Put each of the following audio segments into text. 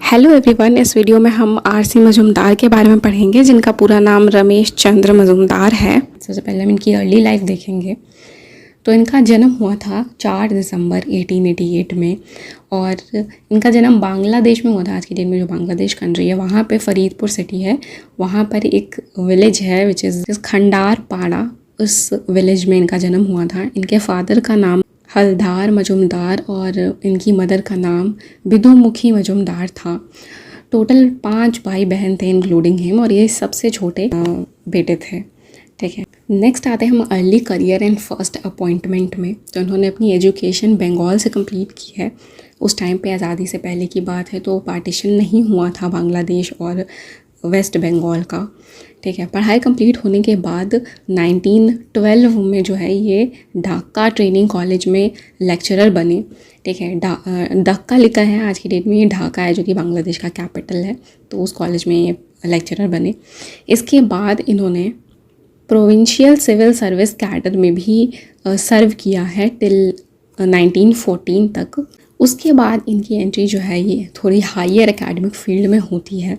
Hello everyone. इस video में हम आरसी मजूमदार के बारे में पढ़ेंगे, जिनका पूरा नाम रमेश चंद्र मजूमदार है। सबसे पहले हम इनकी अर्ली लाइफ देखेंगे। तो इनका जन्म हुआ था 4 दिसंबर 1888 में, और इनका जन्म बांग्लादेश में हुआ था। आज की डेट में जो बांग्लादेश कंट्री है, वहाँ पे फरीदपुर सिटी है, वहाँ पर एक विलेज है विच इज़ खंडार पाड़ा। उस विलेज में इनका जन्म हुआ था। इनके फादर का नाम हलदार मजूमदार और इनकी मदर का नाम बिदुमुखी मजूमदार था। टोटल 5 भाई बहन थे इंक्लूडिंग हिम, और ये सबसे छोटे बेटे थे। ठीक है, नेक्स्ट आते हैं हम early career and first appointment में। तो उन्होंने अपनी एजुकेशन बंगाल से कंप्लीट की है। उस टाइम पे आज़ादी से पहले की बात है, तो पार्टीशन नहीं हुआ था बांग्लादेश और वेस्ट बंगाल का। ठीक है, पढ़ाई कंप्लीट होने के बाद 1912 में जो है ये ढाका ट्रेनिंग कॉलेज में लेक्चरर बने। ठीक है, ढाका लिखा है, आज की डेट में ये ढाका है जो कि बांग्लादेश का कैपिटल है। तो उस कॉलेज में ये लेक्चरर बने। इसके बाद इन्होंने प्रोविंशियल सिविल सर्विस कैडर में भी सर्व किया है टिल 1914 तक। उसके बाद इनकी एंट्री जो है ये थोड़ी हायर एकेडमिक फील्ड में होती है।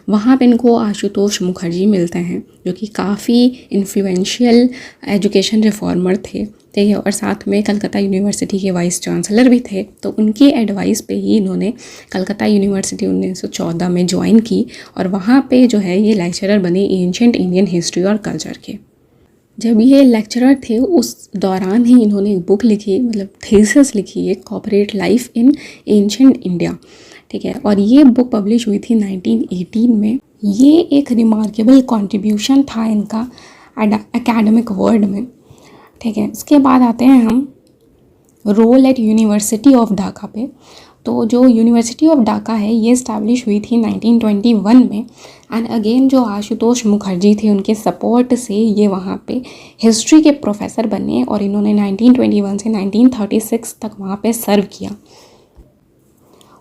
वहाँ पे इनको आशुतोष मुखर्जी मिलते हैं, जो कि काफ़ी इन्फ्लुएंशियल एजुकेशन रिफॉर्मर थे। ठीक है, और साथ में कलकत्ता यूनिवर्सिटी के वाइस चांसलर भी थे। तो उनकी एडवाइस पे ही इन्होंने कलकत्ता यूनिवर्सिटी 1914 में ज्वाइन की, और वहाँ पे जो है ये लेक्चरर बने एंशिएंट इंडियन हिस्ट्री और कल्चर के। जब ये लेक्चरर थे उस दौरान ही इन्होंने एक बुक लिखी, मतलब थीसिस लिखी, एक corporate life in ancient India. ठीक है, और ये बुक पब्लिश हुई थी 1918 में। ये एक रिमार्केबल कंट्रीब्यूशन था इनका एकेडमिक वर्ल्ड में। ठीक है, इसके बाद आते हैं हम role at university of Dhaka पे। तो जो यूनिवर्सिटी ऑफ ढाका है ये इस्टेब्लिश हुई थी 1921 में, एंड अगेन जो आशुतोष मुखर्जी थे उनके सपोर्ट से ये वहाँ पे हिस्ट्री के प्रोफेसर बने, और इन्होंने 1921 से 1936 तक वहाँ पे सर्व किया।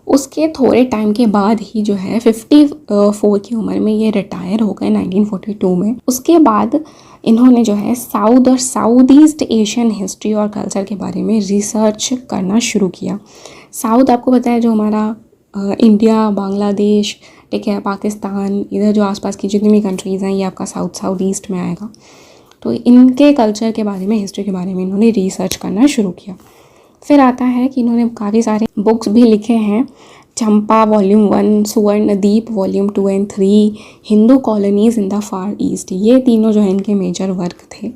उसके थोड़े टाइम के बाद ही जो है 54 की उम्र में ये रिटायर हो गए 1942 में। उसके बाद इन्होंने जो है साउथ और साउथ ईस्ट एशियन हिस्ट्री और कल्चर के बारे में रिसर्च करना शुरू किया। साउथ आपको पता है जो हमारा इंडिया, बांग्लादेश, ठीक है, पाकिस्तान, इधर जो आसपास की जितनी भी कंट्रीज़ हैं ये आपका साउथ ईस्ट में आएगा। तो इनके कल्चर के बारे में, हिस्ट्री के बारे में इन्होंने रिसर्च करना शुरू किया। फिर आता है कि इन्होंने काफ़ी सारे बुक्स भी लिखे हैं। Champa volume 1, Suvarnadvip volume 2 and 3, Hindu colonies in the Far East, ये तीनों जो है इनके मेजर वर्क थे।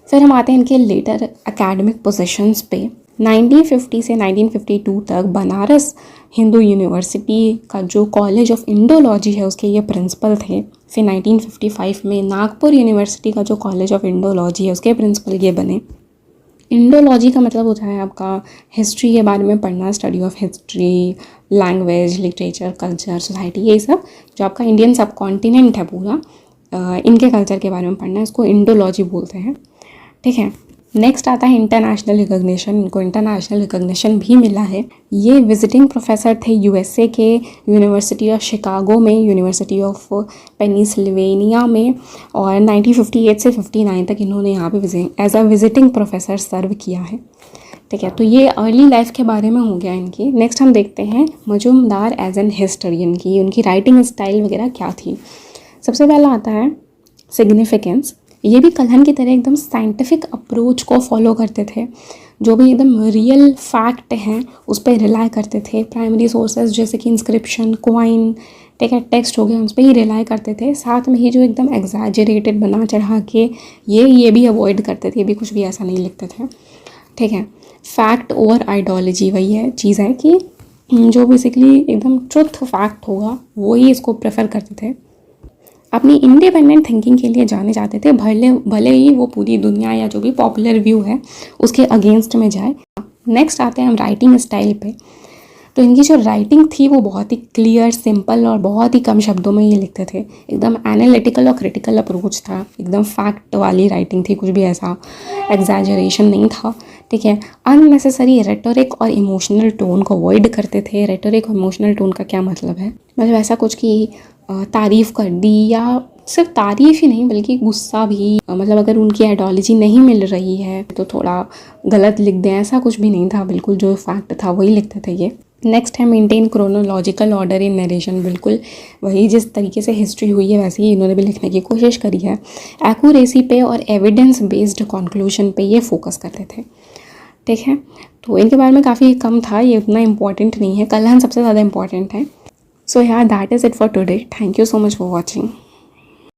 फिर हम आते हैं इनके लेटर एकेडमिक पोजीशंस पे। 1950 से 1952 तक बनारस हिंदू यूनिवर्सिटी का जो कॉलेज ऑफ इंडोलॉजी है उसके ये प्रिंसिपल थे। फिर 1955 में नागपुर यूनिवर्सिटी का जो कॉलेज ऑफ इंडोलॉजी है उसके प्रिंसिपल ये बने। इंडोलॉजी का मतलब होता है आपका हिस्ट्री के बारे में पढ़ना, study of history, language, literature, culture, society, ये सब जो आपका इंडियन सब कॉन्टिनेंट है पूरा, इनके कल्चर के बारे में पढ़ना, इसको इंडोलॉजी बोलते हैं। ठीक है, नेक्स्ट आता है इंटरनेशनल रिकॉग्निशन। इनको इंटरनेशनल रिकॉग्निशन भी मिला है। ये विजिटिंग प्रोफेसर थे यूएसए के यूनिवर्सिटी ऑफ शिकागो में, यूनिवर्सिटी ऑफ पेनिसिल्वेनिया में, और 1958 से 59 तक इन्होंने यहाँ पे एज अ विजिटिंग प्रोफेसर सर्व किया है। ठीक है, तो ये अर्ली लाइफ के बारे में हो गया इनकी। नेक्स्ट हम देखते हैं मजूमदार एज एन हिस्टोरियन की, उनकी राइटिंग स्टाइल वगैरह क्या थी। सबसे पहला आता है सिग्निफिकेंस। ये भी कल्हन की तरह एकदम साइंटिफिक अप्रोच को फॉलो करते थे। जो भी एकदम रियल फैक्ट हैं उस पर रिलाई करते थे। प्राइमरी सोर्सेज जैसे कि इंस्क्रिप्शन, क्वाइन, ठीक है, टेक्स्ट हो गया, उस पर ही रिलाई करते थे। साथ में ही जो एकदम एग्जैजरेटेड बना चढ़ा के ये भी अवॉइड करते थे, ये भी कुछ भी ऐसा नहीं लिखते थे। ठीक है, फैक्ट ओवर आइडियोलॉजी वही है चीज़ है कि जो बेसिकली एकदम ट्रुथ फैक्ट होगा वो ही इसको प्रेफर करते थे। अपनी इंडिपेंडेंट थिंकिंग के लिए जाने जाते थे, भले ही वो पूरी दुनिया या जो भी पॉपुलर व्यू है उसके अगेंस्ट में जाए। नेक्स्ट आते हैं हम राइटिंग स्टाइल पे। तो इनकी जो राइटिंग थी वो बहुत ही क्लियर, सिंपल और बहुत ही कम शब्दों में ये लिखते थे। एकदम एनालिटिकल और क्रिटिकल अप्रोच था, एकदम फैक्ट वाली राइटिंग थी, कुछ भी ऐसा एग्जैजरेशन नहीं था। ठीक है, अननेसेसरी रेटोरिक और इमोशनल टोन को अवॉइड करते थे। रेटोरिक और इमोशनल टोन का क्या मतलब है, मतलब ऐसा कुछ कि तारीफ़ कर दी, या सिर्फ तारीफ़ ही नहीं बल्कि गुस्सा भी, मतलब अगर उनकी आइडियोलॉजी नहीं मिल रही है तो थोड़ा गलत लिख दें, ऐसा कुछ भी नहीं था। बिल्कुल जो फैक्ट था वही लिखते थे ये। नेक्स्ट है maintain chronological order in narration, बिल्कुल वही जिस तरीके से हिस्ट्री हुई है वैसे ही इन्होंने भी लिखने की कोशिश करी है। एक्यूरेसी पे और एविडेंस बेस्ड कंक्लूजन पे ये फोकस करते थे, ठीक है। तो इनके बारे में काफ़ी कम था, ये उतना इंपॉर्टेंट नहीं है, कल्याण सबसे ज़्यादा इंपॉर्टेंट है। सो यार that is it for today, thank you so much for watching.